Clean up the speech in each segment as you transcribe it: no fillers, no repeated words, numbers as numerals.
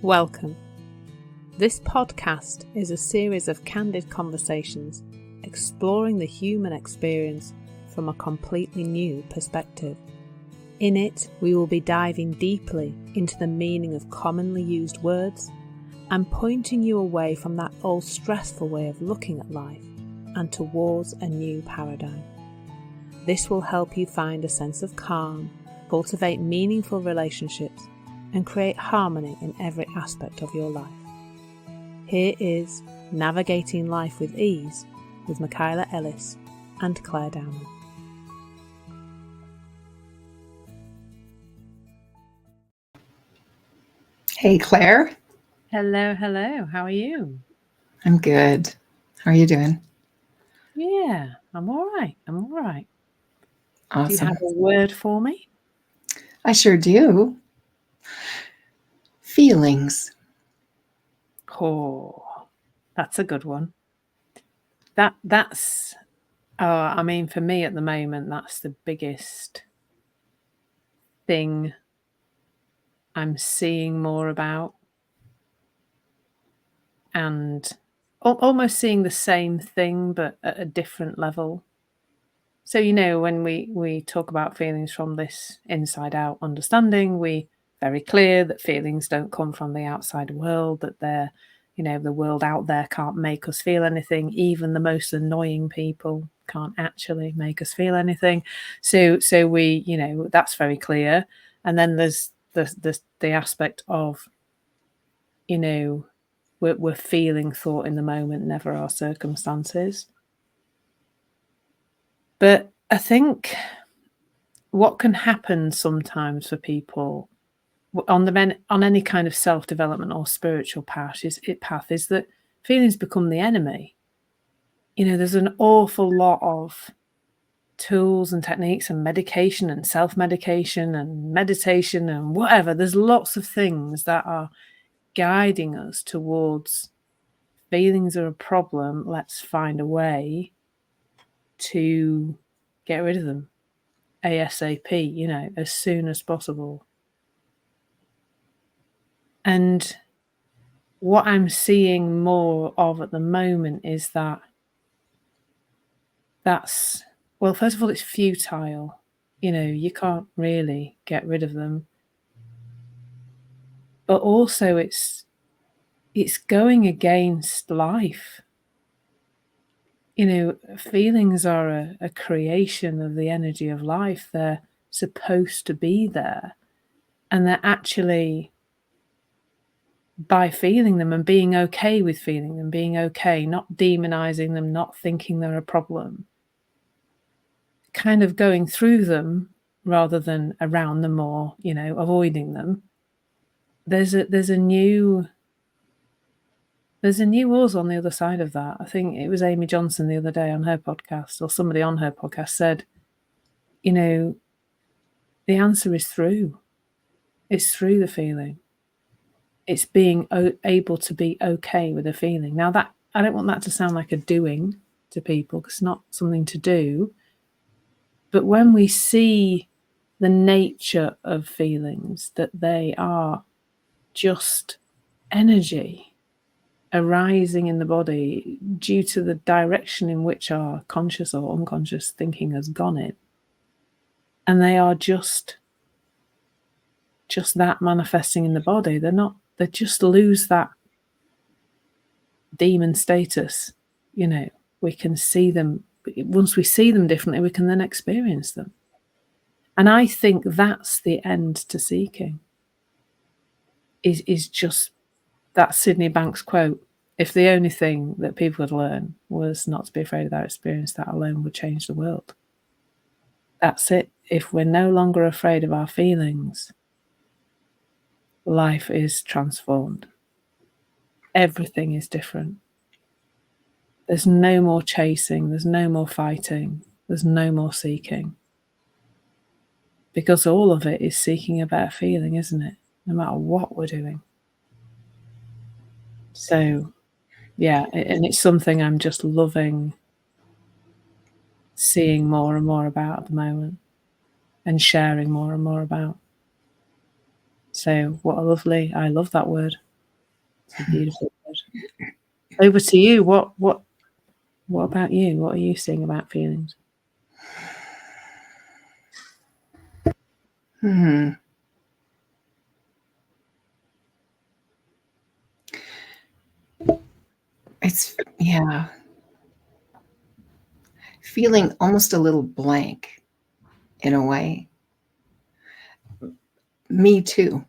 Welcome. This podcast is a series of candid conversations exploring the human experience from a completely new perspective. In it, we will be diving deeply into the meaning of commonly used words and pointing you away from that old stressful way of looking at life and towards a new paradigm. This will help you find a sense of calm, cultivate meaningful relationships, and create harmony in every aspect of your life. Here is Navigating Life with Ease with Michaela, Ellis and Clare, Downham. Hey, Claire. Hello. How are you? I'm good. How are you doing? Yeah, I'm all right. Awesome. Do you have a word for me? I sure do. Feelings. Oh, that's a good one. That's I mean, for me at the moment, that's the biggest thing I'm seeing more about, and almost seeing the same thing but at a different level. So, when we talk about feelings from this inside out understanding, we very clear that feelings don't come from the outside world, that they're, the world out there can't make us feel anything. Even the most annoying people can't actually make us feel anything. So we, that's very clear. And then there's the aspect of, we're feeling thought in the moment, never our circumstances. But I think what can happen sometimes for people on any kind of self-development or spiritual path is that feelings become the enemy. There's an awful lot of tools and techniques and medication and self-medication and meditation and whatever. There's lots of things that are guiding us towards feelings are a problem. Let's find a way to get rid of them ASAP, as soon as possible. And what I'm seeing more of at the moment is that's, well, first of all, it's futile. You can't really get rid of them. But also it's going against life. Feelings are a creation of the energy of life. They're supposed to be there. And they're actually, by feeling them and being okay with feeling them, being okay, not demonizing them, not thinking they're a problem, kind of going through them rather than around them or, avoiding them. There's a new us on the other side of that. I think it was Amy Johnson the other day on her podcast, or somebody on her podcast said, the answer is through. It's through the feeling. It's being able to be okay with a feeling. Now, that I don't want that to sound like a doing to people, because it's not something to do. But when we see the nature of feelings, that they are just energy arising in the body due to the direction in which our conscious or unconscious thinking has gone in, and they are just that manifesting in the body. They just lose that demon status. We can see them. Once we see them differently, we can then experience them. And I think that's the end to seeking, is just that Sydney Banks quote: if the only thing that people would learn was not to be afraid of their experience, that alone would change the world. That's it. If we're no longer afraid of our feelings, life is transformed. Everything is different. There's no more chasing. There's no more fighting. There's no more seeking. Because all of it is seeking a better feeling, isn't it? No matter what we're doing. So, yeah, and it's something I'm just loving seeing more and more about at the moment, and sharing more and more about. So I love that word, It's a beautiful word. Over to you. What about you? What are you seeing about feelings? It's, feeling almost a little blank in a way. Me too,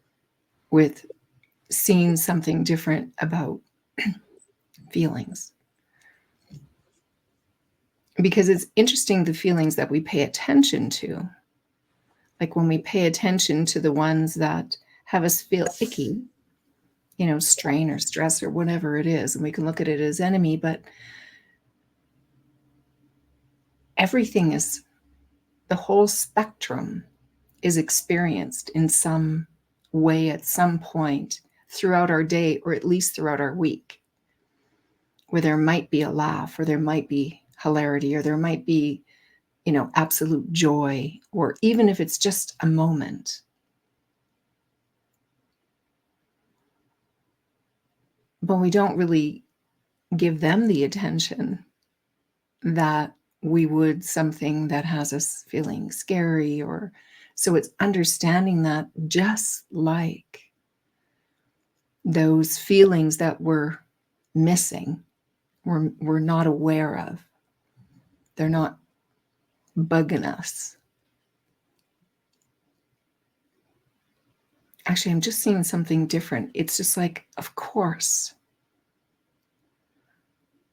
with seeing something different about feelings. Because it's interesting, the feelings that we pay attention to. Like when we pay attention to the ones that have us feel icky, strain or stress or whatever it is, and we can look at it as enemy, but everything is, the whole spectrum is experienced in some way at some point throughout our day, or at least throughout our week, where there might be a laugh, or there might be hilarity, or there might be, absolute joy, or even if it's just a moment. But we don't really give them the attention that we would something that has us feeling scary. Or so it's understanding that, just like those feelings that we're missing, we're not aware of, they're not bugging us. Actually, I'm just seeing something different. It's just like, of course,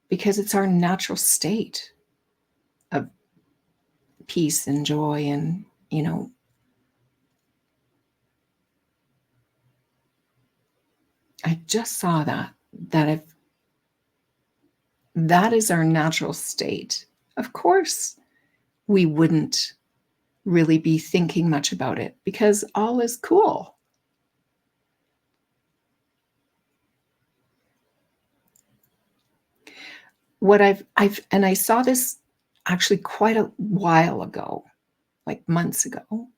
because it's our natural state of peace and joy, and I just saw that if that is our natural state, of course we wouldn't really be thinking much about it, because all is cool. What I've and I saw this actually quite a while ago, like months ago,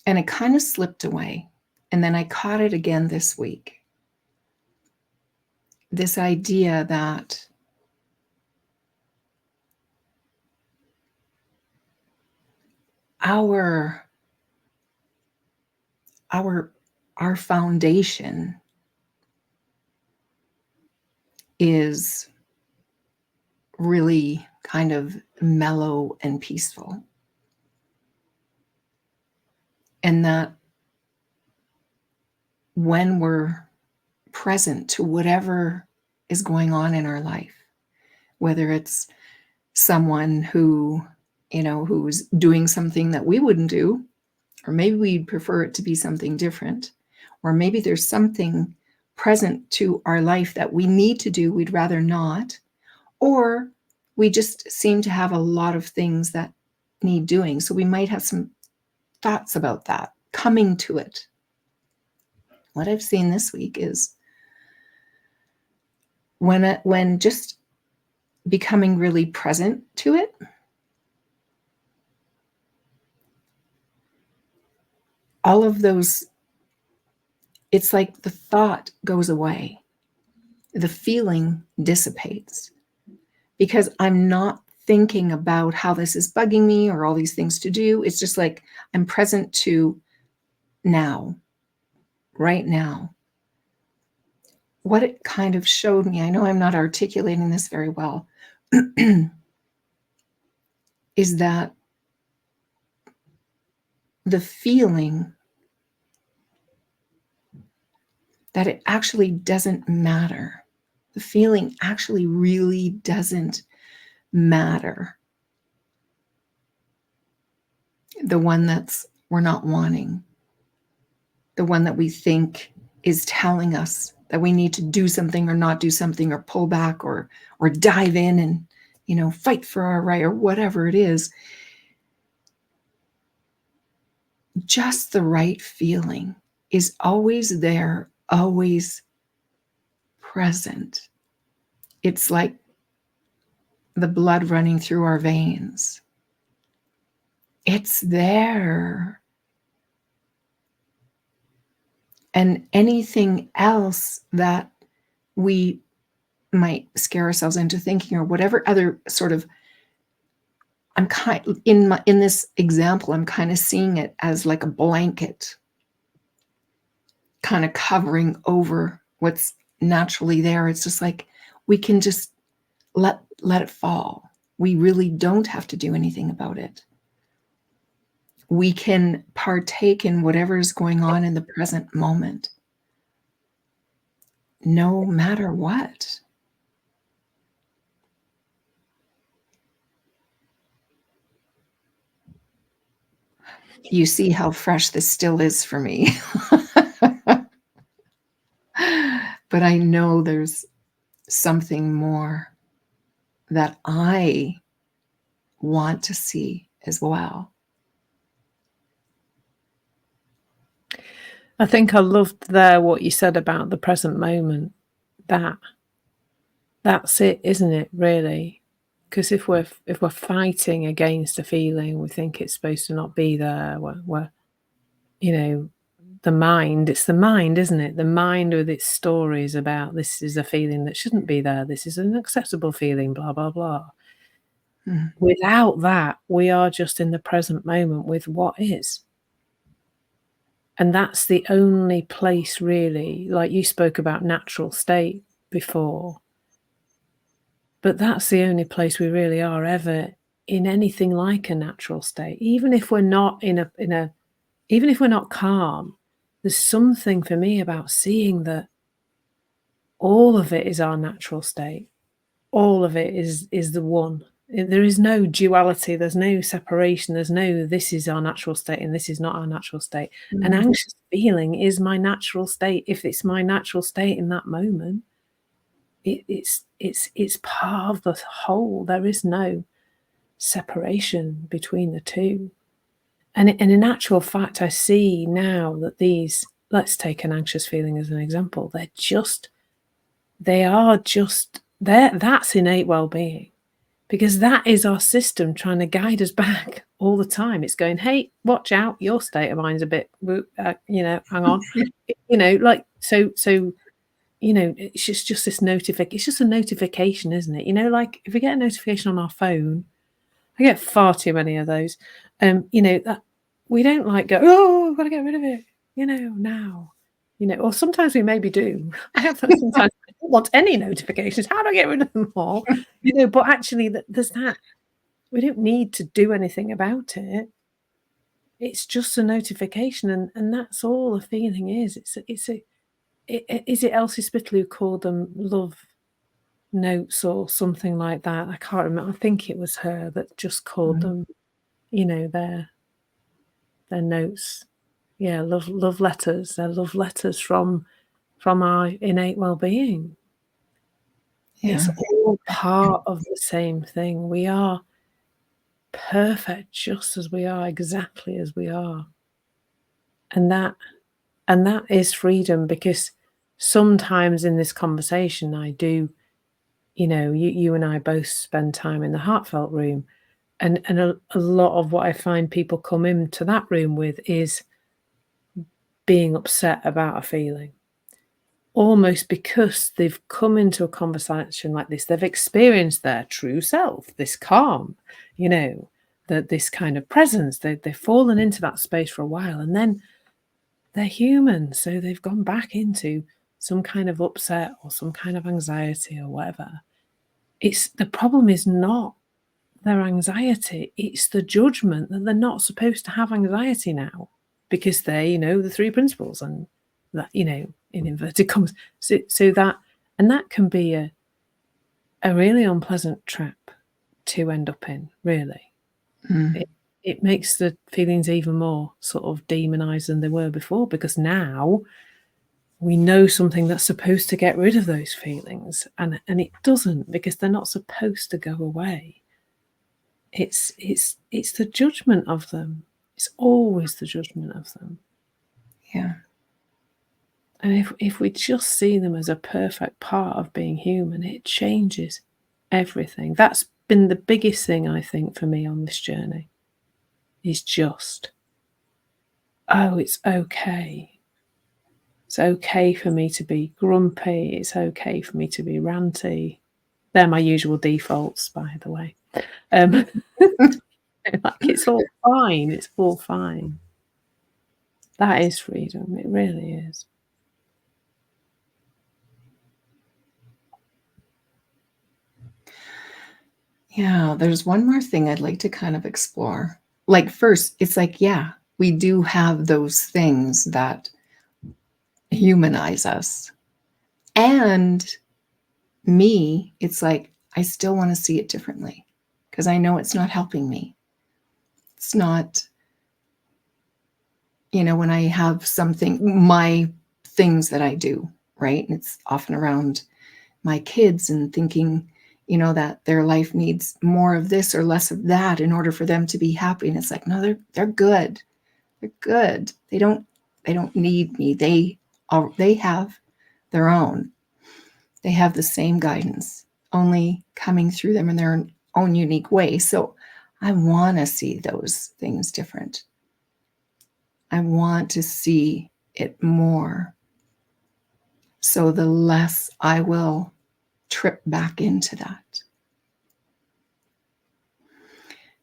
and it kind of slipped away, and then I caught it again this week. This idea that our foundation is really kind of mellow and peaceful, and that when we're present to whatever is going on in our life, whether it's someone who, who's doing something that we wouldn't do, or maybe we'd prefer it to be something different, or maybe there's something present to our life that we need to do, we'd rather not, or we just seem to have a lot of things that need doing. So we might have some thoughts about that coming to it. What I've seen this week is when just becoming really present to it, all of those, it's like the thought goes away, the feeling dissipates, because I'm not thinking about how this is bugging me or all these things to do. It's just like I'm present to now, right now. What it kind of showed me, I know I'm not articulating this very well, is that the feeling that it actually doesn't matter. The feeling actually really doesn't matter. The one that's we're not wanting. The one that we think is telling us that we need to do something or not do something, or pull back, or dive in and, fight for our right, or whatever it is. Just the right feeling is always there, always present. It's like the blood running through our veins. It's there. And anything else that we might scare ourselves into thinking, or whatever other sort of, in this example, I'm kind of seeing it as like a blanket kind of covering over what's naturally there. It's just like we can just let it fall. We really don't have to do anything about it. We can partake in whatever is going on in the present moment, no matter what. You see how fresh this still is for me. But I know there's something more that I want to see as well. I think I loved there what you said about the present moment. That's it, isn't it, really? Because if we're fighting against a feeling, we think it's supposed to not be there. We're the mind. It's the mind, isn't it? The mind with its stories about this is a feeling that shouldn't be there. This is an acceptable feeling. Blah blah blah. Mm. Without that, we are just in the present moment with what is. And that's the only place, really, like you spoke about natural state before, but that's the only place we really are ever in anything like a natural state. Even if we're not even if we're not calm, there's something for me about seeing that all of it is our natural state. All of it is the one. There is no duality. There's no separation. There's no, this is our natural state and this is not our natural state. Mm. An anxious feeling is my natural state. If it's my natural state in that moment, it's part of the whole. There is no separation between the two. And in actual fact, I see now that these, let's take an anxious feeling as an example, that's innate well-being. Because that is our system trying to guide us back all the time. It's going, hey, watch out, your state of mind's a bit, hang on. It's just this notification. It's just a notification, isn't it? Like if we get a notification on our phone, I get far too many of those. That we don't like go, oh, I've got to get rid of it, now. Or sometimes we maybe do. I have that sometimes. I don't want any notifications. How do I get rid of them all? But actually, there's that. We don't need to do anything about it. It's just a notification, and that's all a feeling is. Is it Elsie Spittle who called them love notes or something like that? I can't remember. I think it was her that just called them, their notes. Yeah, love letters. They're love letters from our innate well-being. Yeah. It's all part of the same thing. We are perfect just as we are, exactly as we are. And that is freedom, because sometimes in this conversation I do, you and I both spend time in the heartfelt room, and a lot of what I find people come into that room with is being upset about a feeling, almost because they've come into a conversation like this, they've experienced their true self, this calm, that this kind of presence, they've fallen into that space for a while, and then they're human, so they've gone back into some kind of upset or some kind of anxiety or whatever. The problem is not their anxiety, it's the judgment that they're not supposed to have anxiety now, because they know the three principles, and that, in inverted commas. So that can be a really unpleasant trap to end up in, really. It makes the feelings even more sort of demonized than they were before, because now we know something that's supposed to get rid of those feelings, and it doesn't, because they're not supposed to go away. It's the judgment of them. It's always the judgment of them. Yeah. And if we just see them as a perfect part of being human, it changes everything. That's been the biggest thing, I think, for me on this journey, is just, oh, it's okay. It's okay for me to be grumpy. It's okay for me to be ranty. They're my usual defaults, by the way. Like, it's all fine. It's all fine. That is freedom. It really is. Yeah, there's one more thing I'd like to kind of explore. Like, first, it's like, yeah, we do have those things that humanize us. And me, it's like, I still want to see it differently because I know it's not helping me. It's not, when I have something, my things that I do, right? And it's often around my kids and thinking, that their life needs more of this or less of that in order for them to be happy. And it's like, no, they're good. They're good. They don't need me. They have their own. They have the same guidance, only coming through them in their own unique way. So I want to see those things different. I want to see it more. So the less I will trip back into that.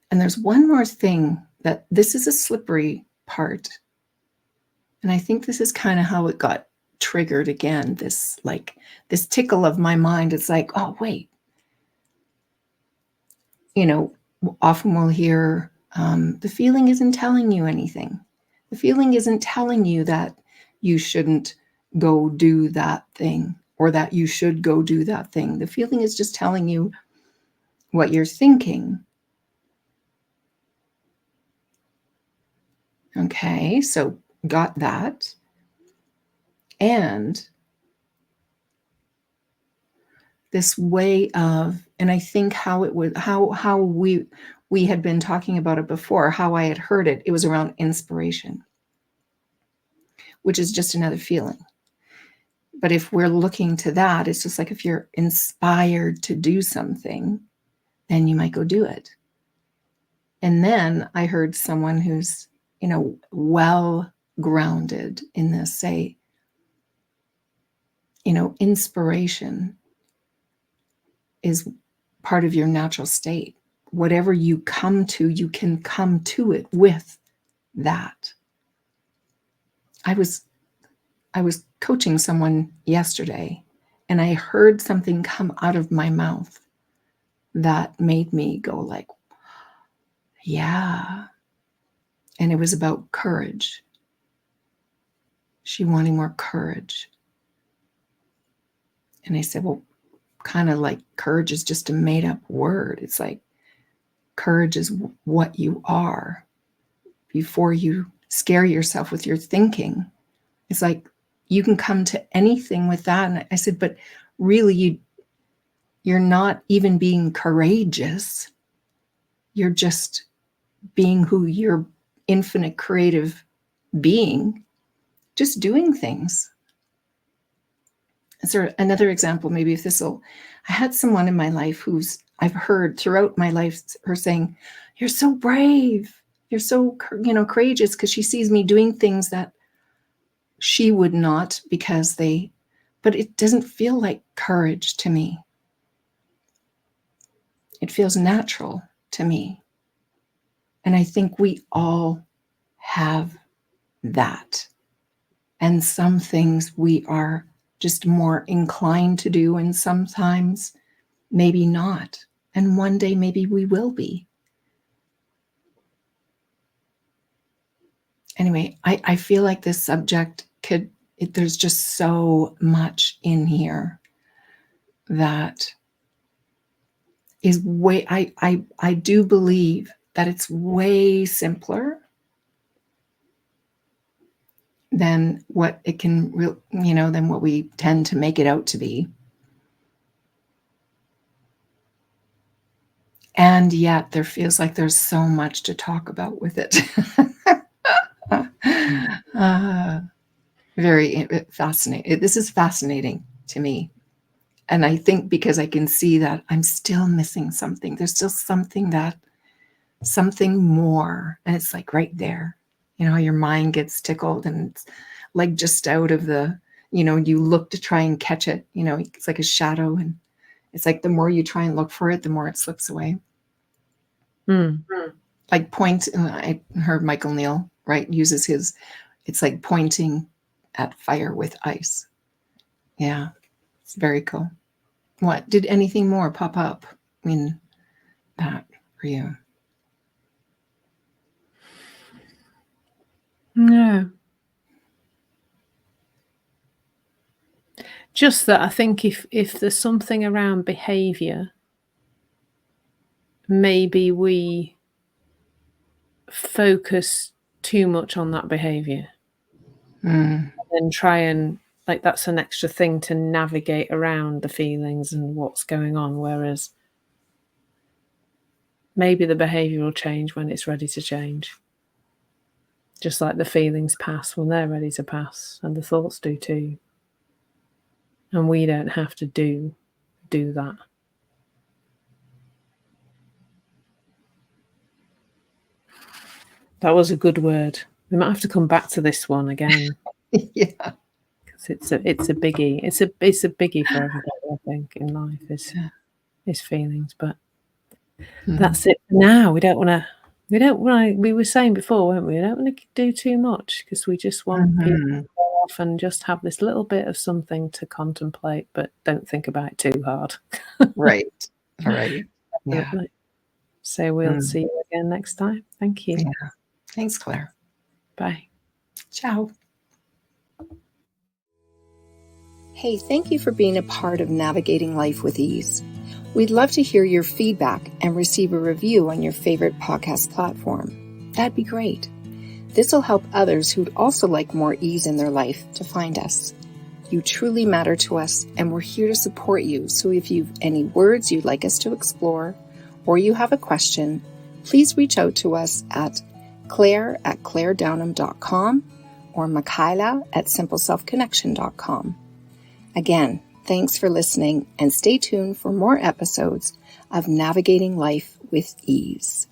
And there's one more thing that this is a slippery part. And I think this is kind of how it got triggered again. This tickle of my mind. It's like, oh, wait. Often we'll hear the feeling isn't telling you anything. The feeling isn't telling you that you shouldn't go do that thing or that you should go do that thing. The feeling is just telling you what you're thinking. Okay, so got that. And this way of, and I think how we had been talking about it before, how I had heard it, it was around inspiration, which is just another feeling. But if we're looking to that, it's just like if you're inspired to do something, then you might go do it. And then I heard someone who's, well grounded in this say, inspiration is part of your natural state. Whatever you come to, you can come to it with that. I was coaching someone yesterday, and I heard something come out of my mouth that made me go like, yeah. And it was about courage. She wanting more courage. And I said, well, kind of like courage is just a made up word. It's like courage is what you are before you scare yourself with your thinking. It's like you can come to anything with that. And I said, but really you're not even being courageous. You're just being who you're infinite creative being, just doing things. So another example, maybe if I had someone in my life I've heard throughout my life her saying, you're so brave. You're so, courageous, because she sees me doing things that she would not but it doesn't feel like courage to me. It feels natural to me. And I think we all have that. And some things we are just more inclined to do, and sometimes maybe not. And one day maybe we will be. Anyway, I feel like this subject there's just so much in here that is way, I do believe that it's way simpler than what it can, than what we tend to make it out to be. And yet there feels like there's so much to talk about with it. Very fascinating. This is fascinating to me. And I think because I can see that I'm still missing something. There's still something more. And it's like right there. Your mind gets tickled and it's like just out of the you look to try and catch it. It's like a shadow, and it's like the more you try and look for it, the more it slips away. Like point. I heard Michael Neal, right, uses his. It's like pointing at fire with ice. Yeah, it's very cool. What did anything more pop up in that for you? No. Just that I think if there's something around behavior, maybe we focus too much on that behavior and then try and, like, that's an extra thing to navigate around the feelings and what's going on, whereas maybe the behavior will change when it's ready to change. Just like the feelings pass when they're ready to pass, and the thoughts do too. And we don't have to do that. That was a good word. We might have to come back to this one again. Yeah. Because it's a biggie. It's a biggie for everybody, I think, in life is feelings. But that's it for now. We were saying before, weren't we? We don't want to do too much, because we just want people to go off and just have this little bit of something to contemplate, but don't think about it too hard. Right. All right. Yeah. Definitely. So we'll see you again next time. Thank you. Yeah. Thanks, Claire. Bye. Ciao. Hey, thank you for being a part of Navigating Life with Ease. We'd love to hear your feedback and receive a review on your favorite podcast platform. That'd be great. This will help others who'd also like more ease in their life to find us. You truly matter to us, and we're here to support you. So if you've any words you'd like us to explore, or you have a question, please reach out to us at Clare@claredownham.com or Michaela at simpleselfconnection.com. Again, thanks for listening, and stay tuned for more episodes of Navigating Life with Ease.